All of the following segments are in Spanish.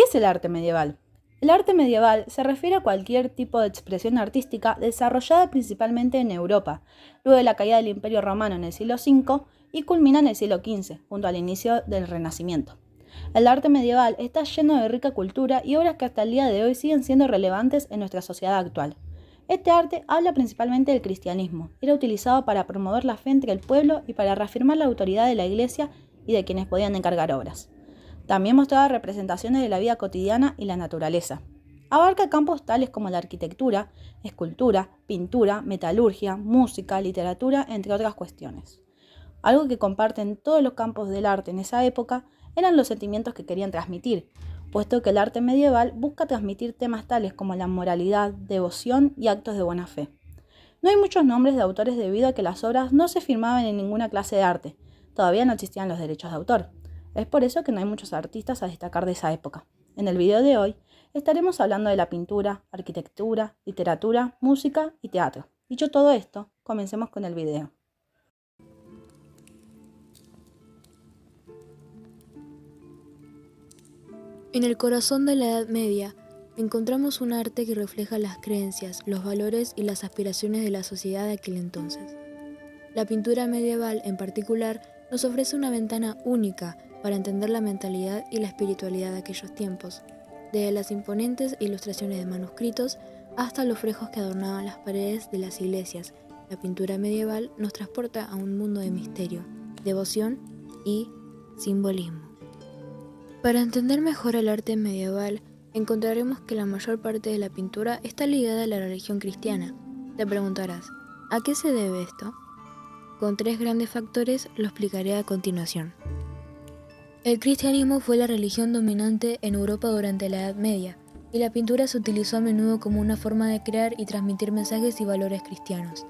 es el arte medieval? El arte medieval se refiere a cualquier tipo de expresión artística desarrollada principalmente en Europa, luego de la caída del Imperio Romano en el siglo V y culmina en el siglo XV, junto al inicio del Renacimiento. El arte medieval está lleno de rica cultura y obras que hasta el día de hoy siguen siendo relevantes en nuestra sociedad actual. Este arte habla principalmente del cristianismo, era utilizado para promover la fe entre el pueblo y para reafirmar la autoridad de la Iglesia y de quienes podían encargar obras. También mostraba representaciones de la vida cotidiana y la naturaleza. Abarca campos tales como la arquitectura, escultura, pintura, metalurgia, música, literatura, entre otras cuestiones. Algo que comparten todos los campos del arte en esa época eran los sentimientos que querían transmitir, puesto que el arte medieval busca transmitir temas tales como la moralidad, devoción y actos de buena fe. No hay muchos nombres de autores debido a que las obras no se firmaban en ninguna clase de arte, todavía no existían los derechos de autor. Es por eso que no hay muchos artistas a destacar de esa época. En el video de hoy estaremos hablando de la pintura, arquitectura, literatura, música y teatro. Dicho todo esto, comencemos con el video. En el corazón de la Edad Media encontramos un arte que refleja las creencias, los valores y las aspiraciones de la sociedad de aquel entonces. La pintura medieval, en particular, nos ofrece una ventana única para entender la mentalidad y la espiritualidad de aquellos tiempos, desde las imponentes ilustraciones de manuscritos hasta los frescos que adornaban las paredes de las iglesias. La pintura medieval nos transporta a un mundo de misterio, devoción y simbolismo. Para entender mejor el arte medieval, encontraremos que la mayor parte de la pintura está ligada a la religión cristiana. Te preguntarás, ¿a qué se debe esto? Con 3 grandes factores lo explicaré a continuación. El cristianismo fue la religión dominante en Europa durante la Edad Media, y la pintura se utilizó a menudo como una forma de crear y transmitir mensajes y valores cristianos.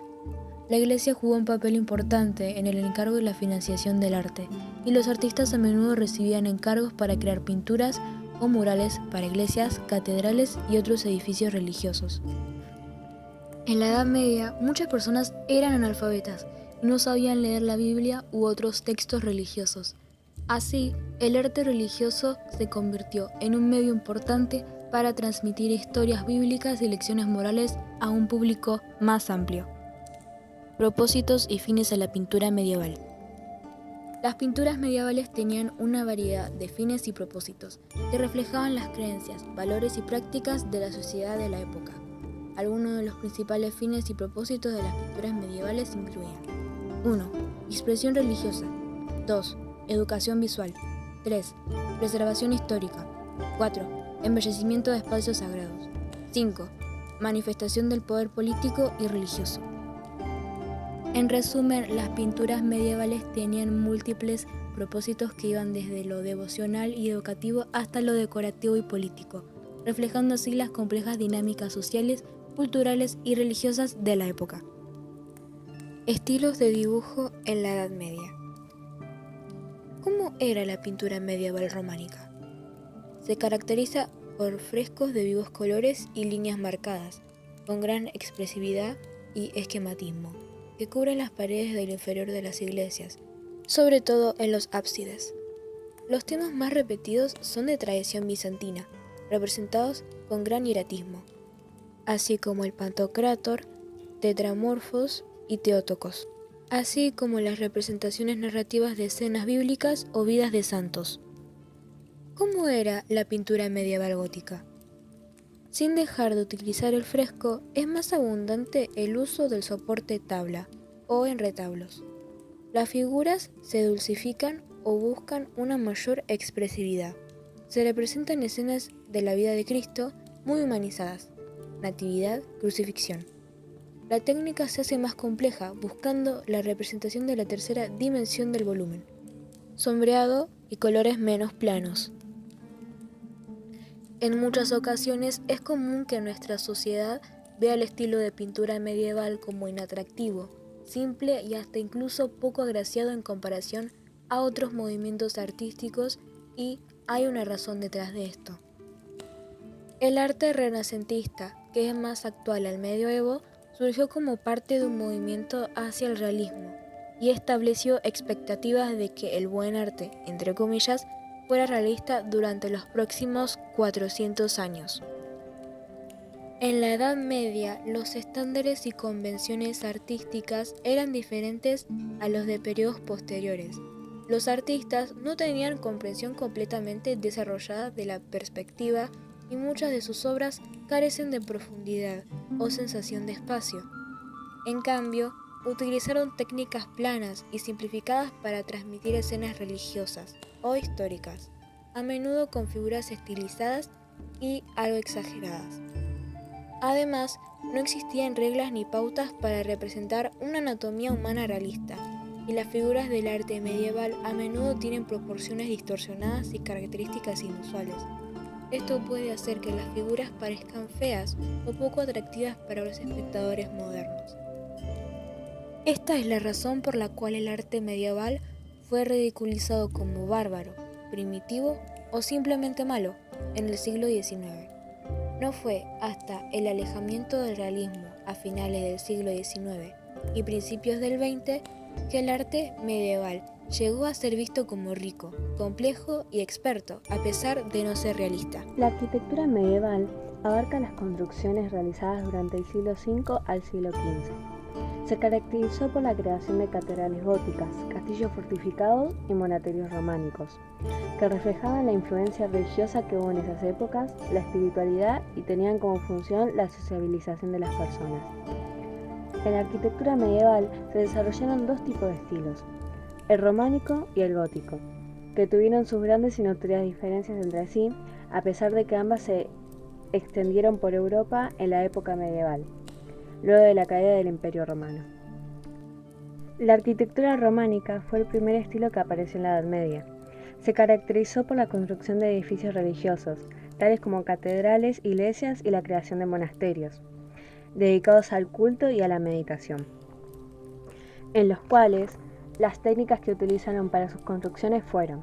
La Iglesia jugó un papel importante en el encargo y la financiación del arte, y los artistas a menudo recibían encargos para crear pinturas o murales para iglesias, catedrales y otros edificios religiosos. En la Edad Media, muchas personas eran analfabetas y no sabían leer la Biblia u otros textos religiosos. Así, el arte religioso se convirtió en un medio importante para transmitir historias bíblicas y lecciones morales a un público más amplio. Propósitos y fines de la pintura medieval. Las pinturas medievales tenían una variedad de fines y propósitos que reflejaban las creencias, valores y prácticas de la sociedad de la época. Algunos de los principales fines y propósitos de las pinturas medievales incluían: 1. Expresión religiosa. 2. Educación visual. 3. Preservación histórica. 4. Embellecimiento de espacios sagrados. 5. Manifestación del poder político y religioso. En resumen, las pinturas medievales tenían múltiples propósitos que iban desde lo devocional y educativo hasta lo decorativo y político, reflejando así las complejas dinámicas sociales, culturales y religiosas de la época. Estilos de dibujo en la Edad Media. ¿Cómo era la pintura medieval románica? Se caracteriza por frescos de vivos colores y líneas marcadas, con gran expresividad y esquematismo, que cubren las paredes del inferior de las iglesias, sobre todo en los ábsides. Los temas más repetidos son de tradición bizantina, representados con gran hieratismo, así como el Pantocrátor, Tetramorfos y Teótocos, así como las representaciones narrativas de escenas bíblicas o vidas de santos. ¿Cómo era la pintura medieval gótica? Sin dejar de utilizar el fresco, es más abundante el uso del soporte tabla o en retablos. Las figuras se dulcifican o buscan una mayor expresividad. Se representan escenas de la vida de Cristo muy humanizadas: natividad, crucifixión. La técnica se hace más compleja, buscando la representación de la tercera dimensión del volumen, sombreado y colores menos planos. En muchas ocasiones es común que nuestra sociedad vea el estilo de pintura medieval como inatractivo, simple y hasta incluso poco agraciado en comparación a otros movimientos artísticos, y hay una razón detrás de esto. El arte renacentista, que es más actual al medioevo, surgió como parte de un movimiento hacia el realismo y estableció expectativas de que el buen arte, entre comillas, fuera realista durante los próximos 400 años. En la Edad Media, los estándares y convenciones artísticas eran diferentes a los de periodos posteriores. Los artistas no tenían comprensión completamente desarrollada de la perspectiva y muchas de sus obras carecen de profundidad o sensación de espacio. En cambio, utilizaron técnicas planas y simplificadas para transmitir escenas religiosas o históricas, a menudo con figuras estilizadas y algo exageradas. Además, no existían reglas ni pautas para representar una anatomía humana realista, y las figuras del arte medieval a menudo tienen proporciones distorsionadas y características inusuales. Esto puede hacer que las figuras parezcan feas o poco atractivas para los espectadores modernos. Esta es la razón por la cual el arte medieval fue ridiculizado como bárbaro, primitivo o simplemente malo en el siglo XIX. No fue hasta el alejamiento del realismo a finales del siglo XIX y principios del XX que el arte medieval llegó a ser visto como rico, complejo y experto, a pesar de no ser realista. La arquitectura medieval abarca las construcciones realizadas durante el siglo V al siglo XV. Se caracterizó por la creación de catedrales góticas, castillos fortificados y monasterios románicos, que reflejaban la influencia religiosa que hubo en esas épocas, la espiritualidad y tenían como función la sociabilización de las personas. En la arquitectura medieval se desarrollaron dos tipos de estilos, el románico y el gótico, que tuvieron sus grandes y notorias diferencias entre sí, a pesar de que ambas se extendieron por Europa en la época medieval, luego de la caída del Imperio Romano. La arquitectura románica fue el primer estilo que apareció en la Edad Media. Se caracterizó por la construcción de edificios religiosos, tales como catedrales, iglesias y la creación de monasterios, dedicados al culto y a la meditación, en los cuales las técnicas que utilizaron para sus construcciones fueron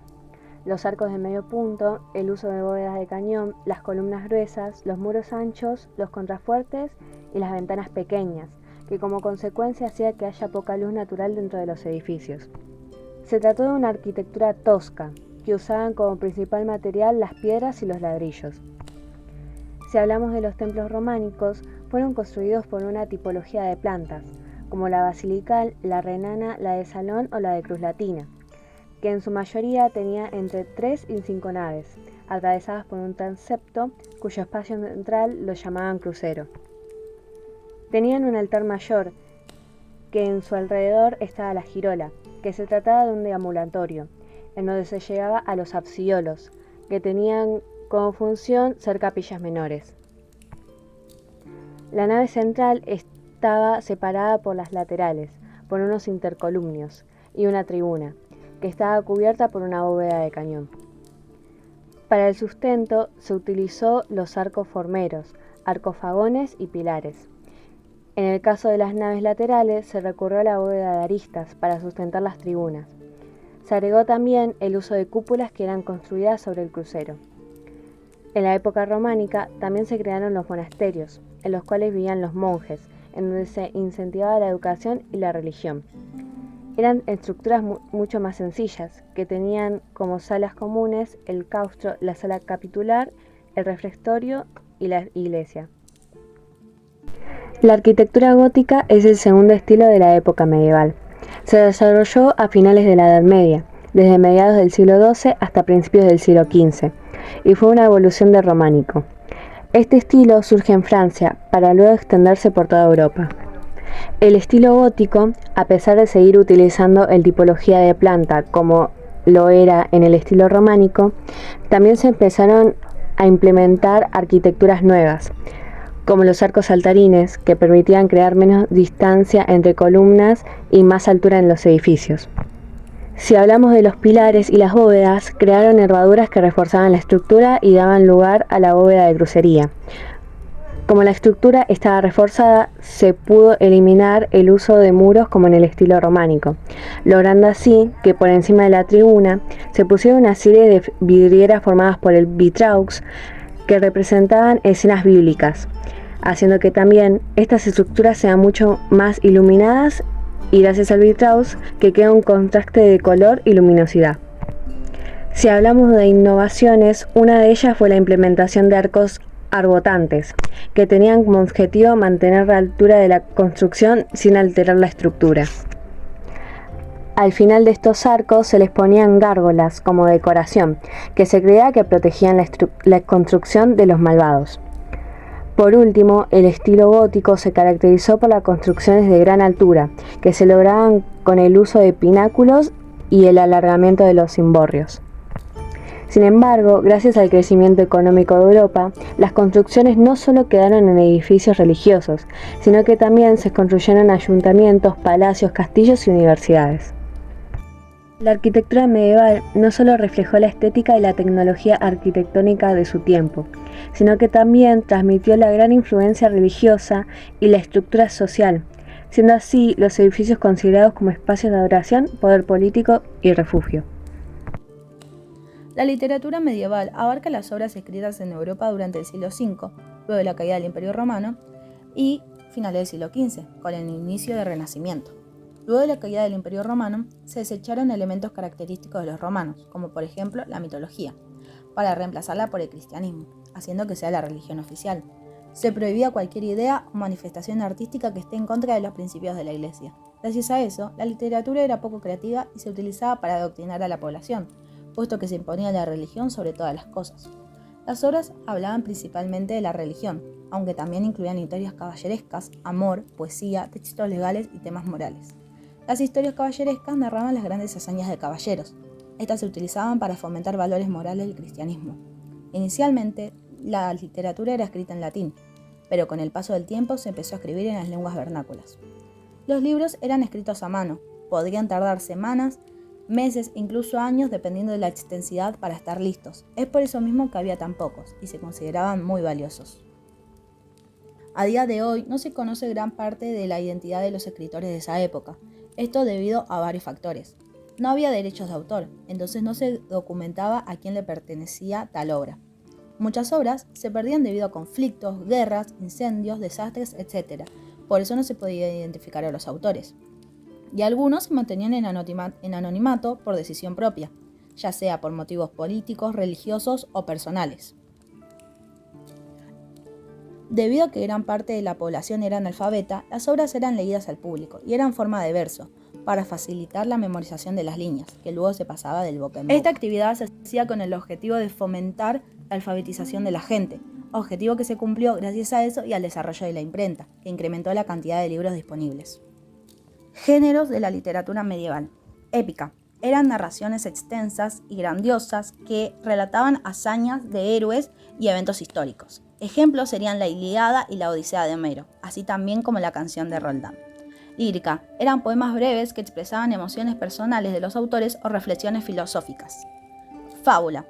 los arcos de medio punto, el uso de bóvedas de cañón, las columnas gruesas, los muros anchos, los contrafuertes y las ventanas pequeñas, que como consecuencia hacía que haya poca luz natural dentro de los edificios. Se trató de una arquitectura tosca, que usaban como principal material las piedras y los ladrillos. Si hablamos de los templos románicos, fueron construidos por una tipología de plantas, como la basilical, la renana, la de salón o la de cruz latina, que en su mayoría tenía entre 3 y 5 naves, atravesadas por un transepto, cuyo espacio central lo llamaban crucero. Tenían un altar mayor, que en su alrededor estaba la girola, que se trataba de un deambulatorio, en donde se llegaba a los absidiolos, que tenían como función ser capillas menores. La nave central estaba separada por las laterales, por unos intercolumnios y una tribuna, que estaba cubierta por una bóveda de cañón. Para el sustento se utilizó los arcos formeros, arcos fagones y pilares. En el caso de las naves laterales se recurrió a la bóveda de aristas para sustentar las tribunas. Se agregó también el uso de cúpulas que eran construidas sobre el crucero. En la época románica también se crearon los monasterios, en los cuales vivían los monjes, en donde se incentivaba la educación y la religión. Eran estructuras mucho más sencillas, que tenían como salas comunes el claustro, la sala capitular, el refectorio y la iglesia. La arquitectura gótica es el segundo estilo de la época medieval. Se desarrolló a finales de la Edad Media, desde mediados del siglo XII hasta principios del siglo XV, y fue una evolución del románico. Este estilo surge en Francia, para luego extenderse por toda Europa. El estilo gótico, a pesar de seguir utilizando el tipología de planta como lo era en el estilo románico, también se empezaron a implementar arquitecturas nuevas, como los arcos saltarines, que permitían crear menos distancia entre columnas y más altura en los edificios. Si hablamos de los pilares y las bóvedas, crearon nervaduras que reforzaban la estructura y daban lugar a la bóveda de crucería. Como la estructura estaba reforzada, se pudo eliminar el uso de muros como en el estilo románico, logrando así que por encima de la tribuna se pusiera una serie de vidrieras formadas por el vitraux que representaban escenas bíblicas, haciendo que también estas estructuras sean mucho más iluminadas y gracias al vitraux que queda un contraste de color y luminosidad. Si hablamos de innovaciones, una de ellas fue la implementación de arcos arbotantes, que tenían como objetivo mantener la altura de la construcción sin alterar la estructura. Al final de estos arcos se les ponían gárgolas como decoración, que se creía que protegían la construcción de los malvados. Por último, el estilo gótico se caracterizó por las construcciones de gran altura, que se lograban con el uso de pináculos y el alargamiento de los cimborrios. Sin embargo, gracias al crecimiento económico de Europa, las construcciones no solo quedaron en edificios religiosos, sino que también se construyeron ayuntamientos, palacios, castillos y universidades. La arquitectura medieval no solo reflejó la estética y la tecnología arquitectónica de su tiempo, sino que también transmitió la gran influencia religiosa y la estructura social, siendo así los edificios considerados como espacios de adoración, poder político y refugio. La literatura medieval abarca las obras escritas en Europa durante el siglo V, luego de la caída del Imperio Romano, y finales del siglo XV, con el inicio del Renacimiento. Luego de la caída del Imperio Romano, se desecharon elementos característicos de los romanos, como por ejemplo la mitología, para reemplazarla por el cristianismo, haciendo que sea la religión oficial. Se prohibía cualquier idea o manifestación artística que esté en contra de los principios de la Iglesia. Gracias a eso, la literatura era poco creativa y se utilizaba para adoctrinar a la población, puesto que se imponía la religión sobre todas las cosas. Las obras hablaban principalmente de la religión, aunque también incluían historias caballerescas, amor, poesía, textos legales y temas morales. Las historias caballerescas narraban las grandes hazañas de caballeros. Estas se utilizaban para fomentar valores morales del cristianismo. Inicialmente, la literatura era escrita en latín, pero con el paso del tiempo se empezó a escribir en las lenguas vernáculas. Los libros eran escritos a mano, podrían tardar semanas, meses, incluso años, dependiendo de la extensidad para estar listos. Es por eso mismo que había tan pocos, y se consideraban muy valiosos. A día de hoy no se conoce gran parte de la identidad de los escritores de esa época, esto debido a varios factores. No había derechos de autor, entonces no se documentaba a quién le pertenecía tal obra. Muchas obras se perdían debido a conflictos, guerras, incendios, desastres, etc. Por eso no se podía identificar a los autores. Y algunos se mantenían en anonimato por decisión propia, ya sea por motivos políticos, religiosos o personales. Debido a que gran parte de la población era analfabeta, las obras eran leídas al público y eran forma de verso, para facilitar la memorización de las líneas, que luego se pasaba del boca en boca. Esta actividad se hacía con el objetivo de fomentar la alfabetización de la gente, objetivo que se cumplió gracias a eso y al desarrollo de la imprenta, que incrementó la cantidad de libros disponibles. Géneros de la literatura medieval. Épica. Eran narraciones extensas y grandiosas que relataban hazañas de héroes y eventos históricos. Ejemplos serían la Ilíada y la Odisea de Homero, así también como la canción de Roldán. Lírica. Eran poemas breves que expresaban emociones personales de los autores o reflexiones filosóficas. Fábula.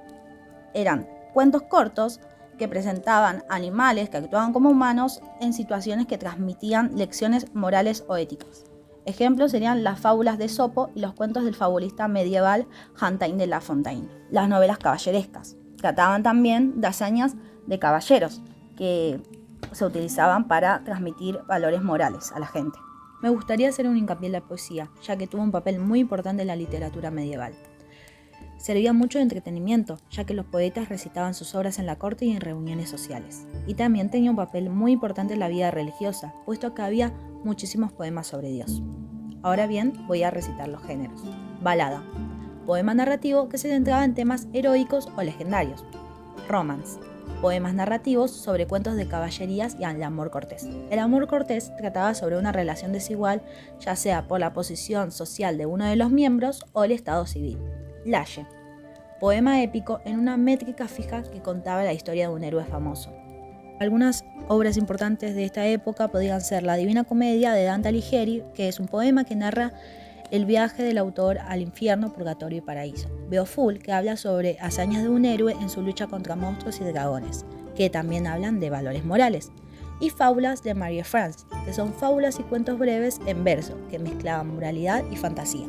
Eran cuentos cortos que presentaban animales que actuaban como humanos en situaciones que transmitían lecciones morales o éticas. Ejemplos serían las fábulas de Esopo y los cuentos del fabulista medieval Antoine de La Fontaine. Las novelas caballerescas trataban también de hazañas de caballeros que se utilizaban para transmitir valores morales a la gente. Me gustaría hacer un hincapié en la poesía, ya que tuvo un papel muy importante en la literatura medieval. Servía mucho de entretenimiento, ya que los poetas recitaban sus obras en la corte y en reuniones sociales. Y también tenía un papel muy importante en la vida religiosa, puesto que había muchísimos poemas sobre Dios. Ahora bien, voy a recitar los géneros. Balada. Poema narrativo que se centraba en temas heroicos o legendarios. Romance. Poemas narrativos sobre cuentos de caballerías y el amor cortés. El amor cortés trataba sobre una relación desigual, ya sea por la posición social de uno de los miembros o el estado civil. Laye. Poema épico en una métrica fija que contaba la historia de un héroe famoso. Algunas obras importantes de esta época podrían ser La Divina Comedia de Dante Alighieri, que es un poema que narra el viaje del autor al infierno, purgatorio y paraíso. Beowulf, que habla sobre hazañas de un héroe en su lucha contra monstruos y dragones, que también hablan de valores morales. Y Fábulas de Marie-France, que son fábulas y cuentos breves en verso, que mezclaban moralidad y fantasía.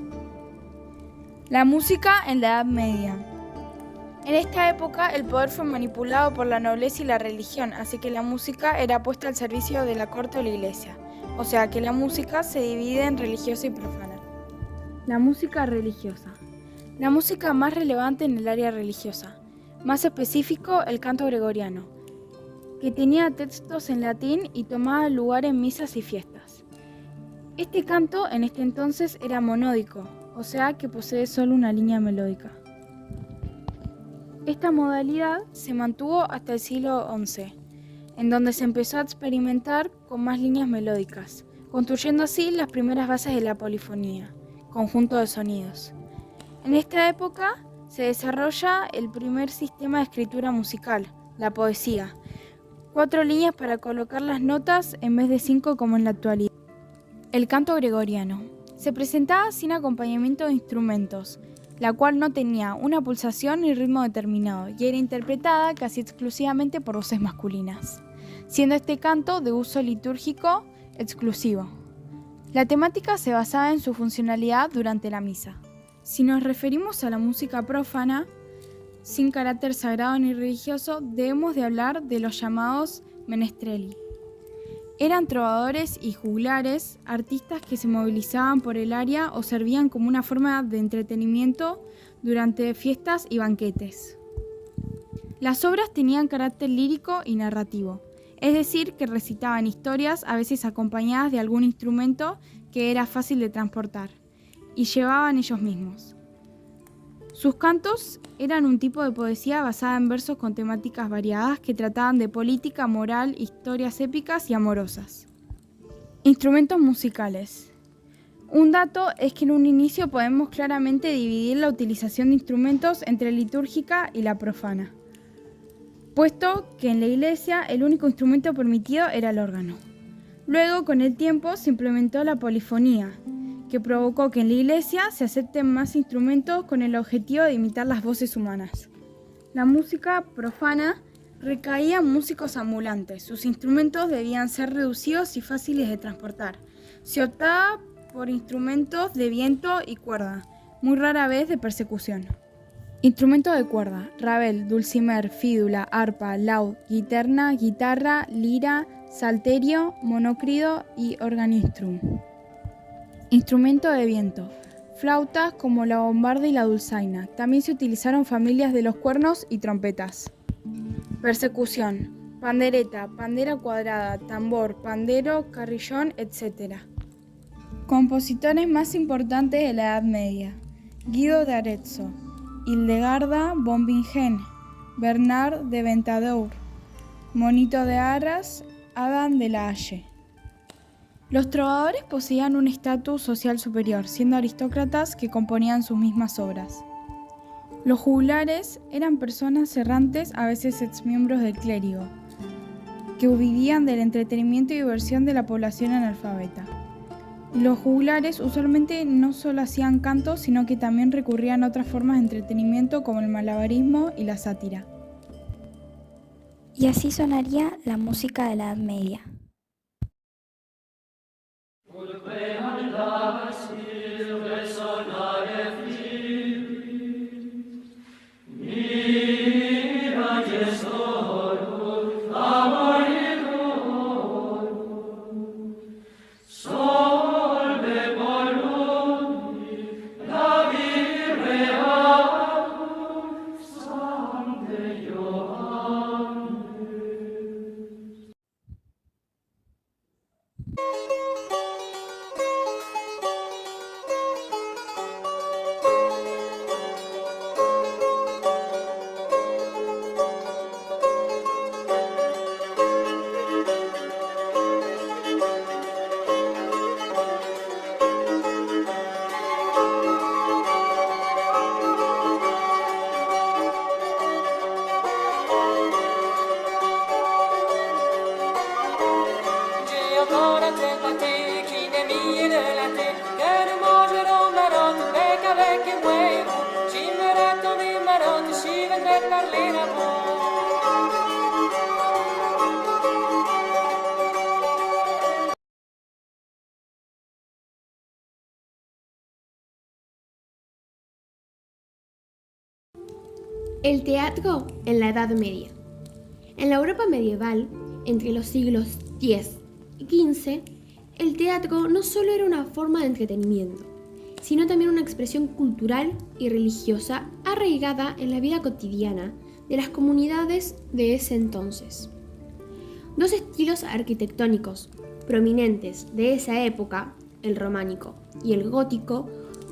La música en la Edad Media. En esta época el poder fue manipulado por la nobleza y la religión, así que la música era puesta al servicio de la corte o la iglesia. O sea que la música se divide en religiosa y profana. La música religiosa. la música más relevante en el área religiosa, más específico el canto gregoriano, que tenía textos en latín y tomaba lugar en misas y fiestas. Este canto en este entonces era monódico, o sea que posee solo una línea melódica. Esta modalidad se mantuvo hasta el siglo XI, en donde se empezó a experimentar con más líneas melódicas, construyendo así las primeras bases de la polifonía, conjunto de sonidos. En esta época se desarrolla el primer sistema de escritura musical, la poesía, 4 líneas para colocar las notas en vez de 5 como en la actualidad. El canto gregoriano se presentaba sin acompañamiento de instrumentos, la cual no tenía una pulsación ni ritmo determinado y era interpretada casi exclusivamente por voces masculinas, siendo este canto de uso litúrgico exclusivo. La temática se basaba en su funcionalidad durante la misa. Si nos referimos a la música profana, sin carácter sagrado ni religioso, debemos de hablar de los llamados menestreli. Eran trovadores y juglares, artistas que se movilizaban por el área o servían como una forma de entretenimiento durante fiestas y banquetes. Las obras tenían carácter lírico y narrativo, es decir, que recitaban historias a veces acompañadas de algún instrumento que era fácil de transportar, y llevaban ellos mismos. Sus cantos eran un tipo de poesía basada en versos con temáticas variadas que trataban de política, moral, historias épicas y amorosas. Instrumentos musicales. Un dato es que en un inicio podemos claramente dividir la utilización de instrumentos entre litúrgica y la profana, puesto que en la iglesia el único instrumento permitido era el órgano. Luego, con el tiempo, se implementó la polifonía, que provocó que en la iglesia se acepten más instrumentos con el objetivo de imitar las voces humanas. La música profana recaía en músicos ambulantes. Sus instrumentos debían ser reducidos y fáciles de transportar. Se optaba por instrumentos de viento y cuerda, muy rara vez de percusión. Instrumentos de cuerda: rabel, dulcimer, fídula, arpa, laúd, guitarra, lira, salterio, monócrido y organistrum. Instrumento de viento: flautas como la bombarda y la dulzaina. También se utilizaron familias de los cuernos y trompetas. Percusión: pandereta, pandera cuadrada, tambor, pandero, carrillón, etc. Compositores más importantes de la Edad Media: Guido de Arezzo, Hildegarda von Bingen, Bernard de Ventadour, Monito de Arras, Adam de la Haye. Los trovadores poseían un estatus social superior, siendo aristócratas que componían sus mismas obras. Los juglares eran personas errantes, a veces exmiembros del clérigo, que vivían del entretenimiento y diversión de la población analfabeta. Los juglares usualmente no solo hacían canto, sino que también recurrían a otras formas de entretenimiento como el malabarismo y la sátira. Y así sonaría la música de la Edad Media. El teatro en la Edad Media. En la Europa medieval, entre los siglos X y XV, el teatro no solo era una forma de entretenimiento, sino también una expresión cultural y religiosa arraigada en la vida cotidiana de las comunidades de ese entonces. Dos estilos arquitectónicos prominentes de esa época, el románico y el gótico,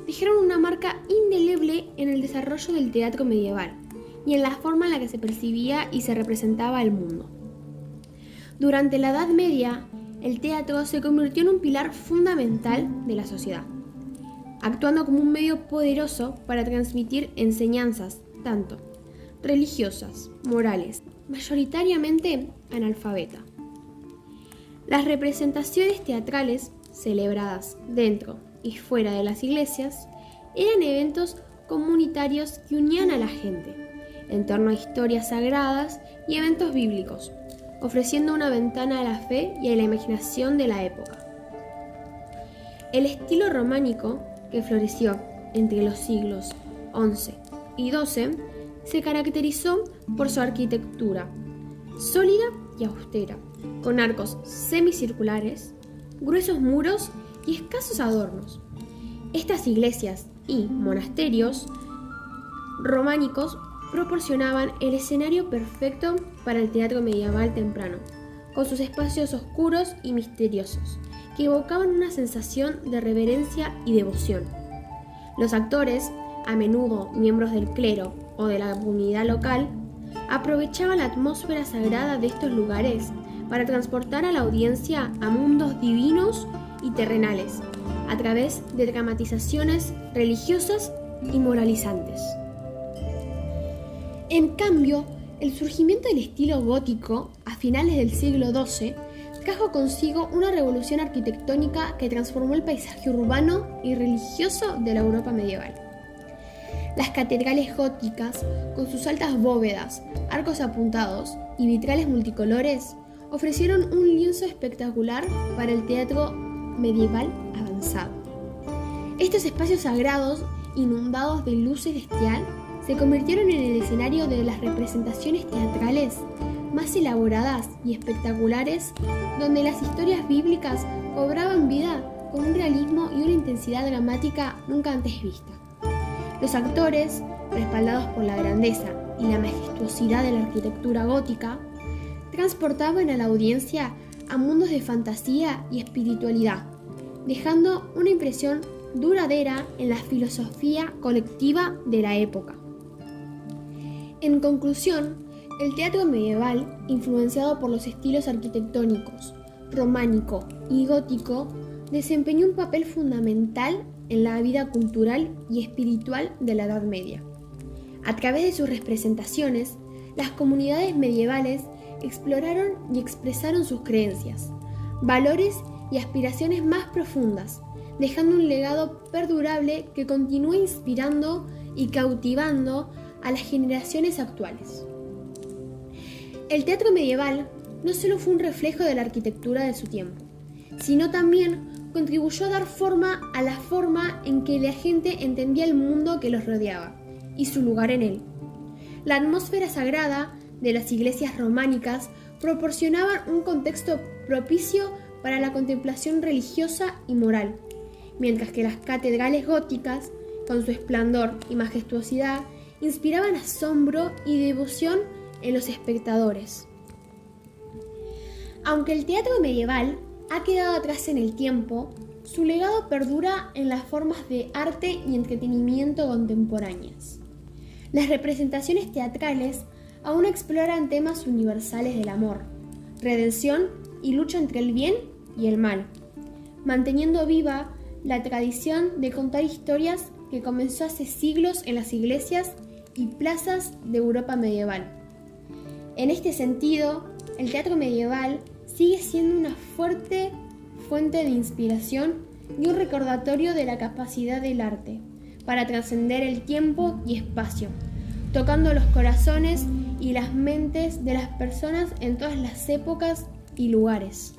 dejaron una marca indeleble en el desarrollo del teatro medieval y en la forma en la que se percibía y se representaba el mundo. Durante la Edad Media, el teatro se convirtió en un pilar fundamental de la sociedad, actuando como un medio poderoso para transmitir enseñanzas, tanto religiosas, morales, mayoritariamente analfabeta. Las representaciones teatrales, celebradas dentro y fuera de las iglesias, eran eventos comunitarios que unían a la gente en torno a historias sagradas y eventos bíblicos, ofreciendo una ventana a la fe y a la imaginación de la época. El estilo románico, que floreció entre los siglos XI y XII, se caracterizó por su arquitectura sólida y austera, con arcos semicirculares, gruesos muros y escasos adornos. Estas iglesias y monasterios románicos proporcionaban el escenario perfecto para el teatro medieval temprano, con sus espacios oscuros y misteriosos, que evocaban una sensación de reverencia y devoción. Los actores, a menudo miembros del clero o de la comunidad local, aprovechaban la atmósfera sagrada de estos lugares para transportar a la audiencia a mundos divinos y terrenales, a través de dramatizaciones religiosas y moralizantes. En cambio, el surgimiento del estilo gótico a finales del siglo XII trajo consigo una revolución arquitectónica que transformó el paisaje urbano y religioso de la Europa medieval. Las catedrales góticas, con sus altas bóvedas, arcos apuntados y vitrales multicolores, ofrecieron un lienzo espectacular para el teatro medieval avanzado. Estos espacios sagrados, inundados de luz celestial, se convirtieron en el escenario de las representaciones teatrales más elaboradas y espectaculares, donde las historias bíblicas cobraban vida con un realismo y una intensidad dramática nunca antes vista. Los actores, respaldados por la grandeza y la majestuosidad de la arquitectura gótica, transportaban a la audiencia a mundos de fantasía y espiritualidad, dejando una impresión duradera en la filosofía colectiva de la época. En conclusión, el teatro medieval, influenciado por los estilos arquitectónicos románico y gótico, desempeñó un papel fundamental en la vida cultural y espiritual de la Edad Media. A través de sus representaciones, las comunidades medievales exploraron y expresaron sus creencias, valores y aspiraciones más profundas, dejando un legado perdurable que continúa inspirando y cautivando a las generaciones actuales. El teatro medieval no solo fue un reflejo de la arquitectura de su tiempo, sino también contribuyó a dar forma a la forma en que la gente entendía el mundo que los rodeaba y su lugar en él. La atmósfera sagrada de las iglesias románicas proporcionaba un contexto propicio para la contemplación religiosa y moral, mientras que las catedrales góticas, con su esplendor y majestuosidad, inspiraban asombro y devoción en los espectadores. Aunque el teatro medieval ha quedado atrás en el tiempo, su legado perdura en las formas de arte y entretenimiento contemporáneas. Las representaciones teatrales aún exploran temas universales del amor, redención y lucha entre el bien y el mal, manteniendo viva la tradición de contar historias que comenzó hace siglos en las iglesias y plazas de Europa medieval. En este sentido, el teatro medieval sigue siendo una fuerte fuente de inspiración y un recordatorio de la capacidad del arte para trascender el tiempo y espacio, tocando los corazones y las mentes de las personas en todas las épocas y lugares.